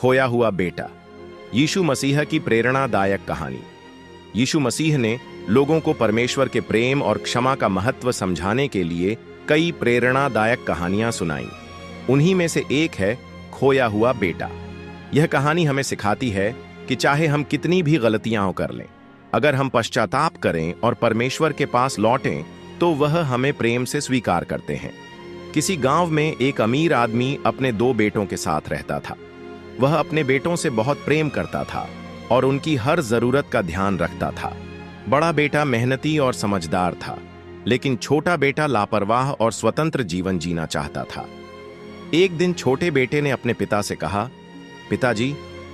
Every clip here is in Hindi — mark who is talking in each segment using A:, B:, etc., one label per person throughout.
A: खोया हुआ बेटा। यीशु मसीह की प्रेरणादायक कहानी। यीशु मसीह ने लोगों को परमेश्वर के प्रेम और क्षमा का महत्व समझाने के लिए कई प्रेरणादायक कहानियां सुनाई। उन्हीं में से एक है खोया हुआ बेटा। यह कहानी हमें सिखाती है कि चाहे हम कितनी भी गलतियां कर लें, अगर हम पश्चाताप करें और परमेश्वर के पास लौटें तो वह हमें प्रेम से स्वीकार करते हैं। किसी गांव में एक अमीर आदमी अपने 2 बेटों के साथ रहता था। वह अपने बेटों से बहुत प्रेम करता था और उनकी हर जरूरत का ध्यान रखता था। बड़ा बेटा मेहनती और समझदार था, लेकिन छोटा बेटा लापरवाह और स्वतंत्र जीवन जीना चाहता था। एक दिन छोटे बेटे ने अपने पिता से कहा, पिताजी,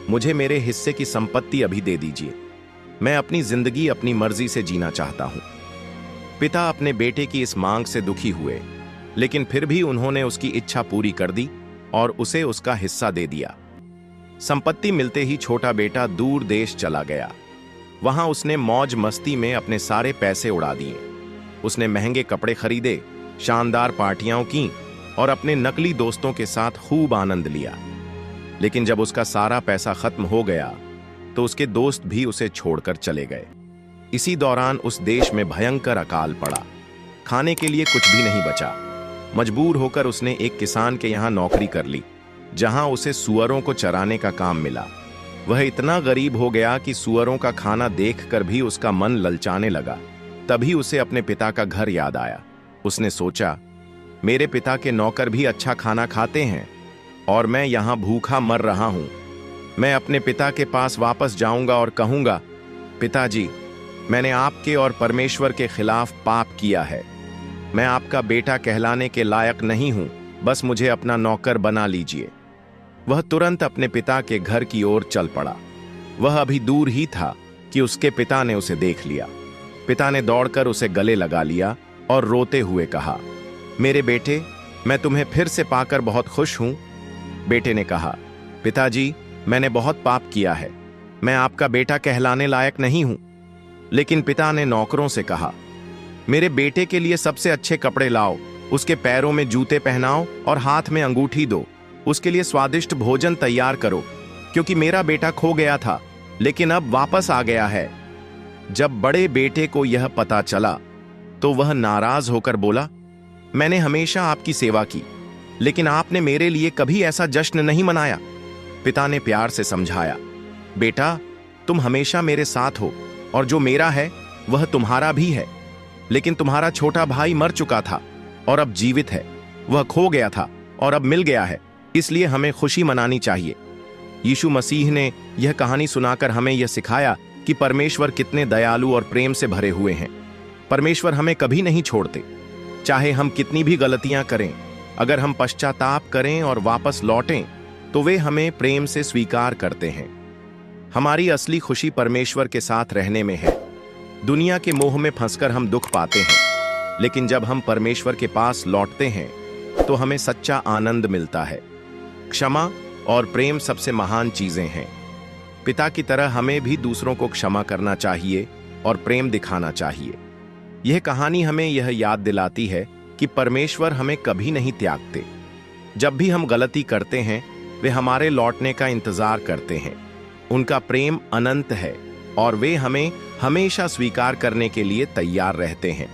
A: मुझे मेरे हिस्से की संपत्ति अभी दे दीजिए। मैं अपनी जिंदगी अपनी मर्जी से जीना चाहता हूं। पिता अपने बेटे की इस मांग से दुखी हुए, लेकिन फिर भी उन्होंने उसकी इच्छा पूरी कर दी और उसे उसका हिस्सा दे दिया। संपत्ति मिलते ही छोटा बेटा दूर देश चला गया। वहां उसने मौज मस्ती में अपने सारे पैसे उड़ा दिए। उसने महंगे कपड़े खरीदे, शानदार पार्टियां की और अपने नकली दोस्तों के साथ खूब आनंद लिया। लेकिन जब उसका सारा पैसा खत्म हो गया तो उसके दोस्त भी उसे छोड़कर चले गए। इसी दौरान उस देश में भयंकर अकाल पड़ा। खाने के लिए कुछ भी नहीं बचा। मजबूर होकर उसने एक किसान के यहाँ नौकरी कर ली, जहां उसे सुअरों को चराने का काम मिला। वह इतना गरीब हो गया कि सुअरों का खाना देखकर भी उसका मन ललचाने लगा। तभी उसे अपने पिता का घर याद आया। उसने सोचा, मेरे पिता के नौकर भी अच्छा खाना खाते हैं और मैं यहाँ भूखा मर रहा हूं। मैं अपने पिता के पास वापस जाऊंगा और कहूंगा, पिताजी, मैंने आपके और परमेश्वर के खिलाफ पाप किया है। मैं आपका बेटा कहलाने के लायक नहीं हूं, बस मुझे अपना नौकर बना लीजिए। वह तुरंत अपने पिता के घर की ओर चल पड़ा। वह अभी दूर ही था कि उसके पिता ने उसे देख लिया। पिता ने दौड़कर उसे गले लगा लिया और रोते हुए कहा, मेरे बेटे, मैं तुम्हें फिर से पाकर बहुत खुश हूं। बेटे ने कहा, पिताजी, मैंने बहुत पाप किया है। मैं आपका बेटा कहलाने लायक नहीं हूं। लेकिन पिता ने नौकरों से कहा, मेरे बेटे के लिए सबसे अच्छे कपड़े लाओ, उसके पैरों में जूते पहनाओ और हाथ में अंगूठी दो। उसके लिए स्वादिष्ट भोजन तैयार करो, क्योंकि मेरा बेटा खो गया था लेकिन अब वापस आ गया है। जब बड़े बेटे को यह पता चला तो वह नाराज होकर बोला, मैंने हमेशा आपकी सेवा की, लेकिन आपने मेरे लिए कभी ऐसा जश्न नहीं मनाया। पिता ने प्यार से समझाया, बेटा, तुम हमेशा मेरे साथ हो और जो मेरा है वह तुम्हारा भी है। लेकिन तुम्हारा छोटा भाई मर चुका था और अब जीवित है। वह खो गया था और अब मिल गया है, इसलिए हमें खुशी मनानी चाहिए। यीशु मसीह ने यह कहानी सुनाकर हमें यह सिखाया कि परमेश्वर कितने दयालु और प्रेम से भरे हुए हैं। परमेश्वर हमें कभी नहीं छोड़ते। चाहे हम कितनी भी गलतियां करें, अगर हम पश्चाताप करें और वापस लौटें तो वे हमें प्रेम से स्वीकार करते हैं। हमारी असली खुशी परमेश्वर के साथ रहने में है। दुनिया के मोह में फंसकर हम दुख पाते हैं, लेकिन जब हम परमेश्वर के पास लौटते हैं तो हमें सच्चा आनंद मिलता है। क्षमा और प्रेम सबसे महान चीजें हैं। पिता की तरह हमें भी दूसरों को क्षमा करना चाहिए और प्रेम दिखाना चाहिए। यह कहानी हमें यह याद दिलाती है कि परमेश्वर हमें कभी नहीं त्यागते। जब भी हम गलती करते हैं, वे हमारे लौटने का इंतजार करते हैं। उनका प्रेम अनंत है और वे हमें हमेशा स्वीकार करने के लिए तैयार रहते हैं।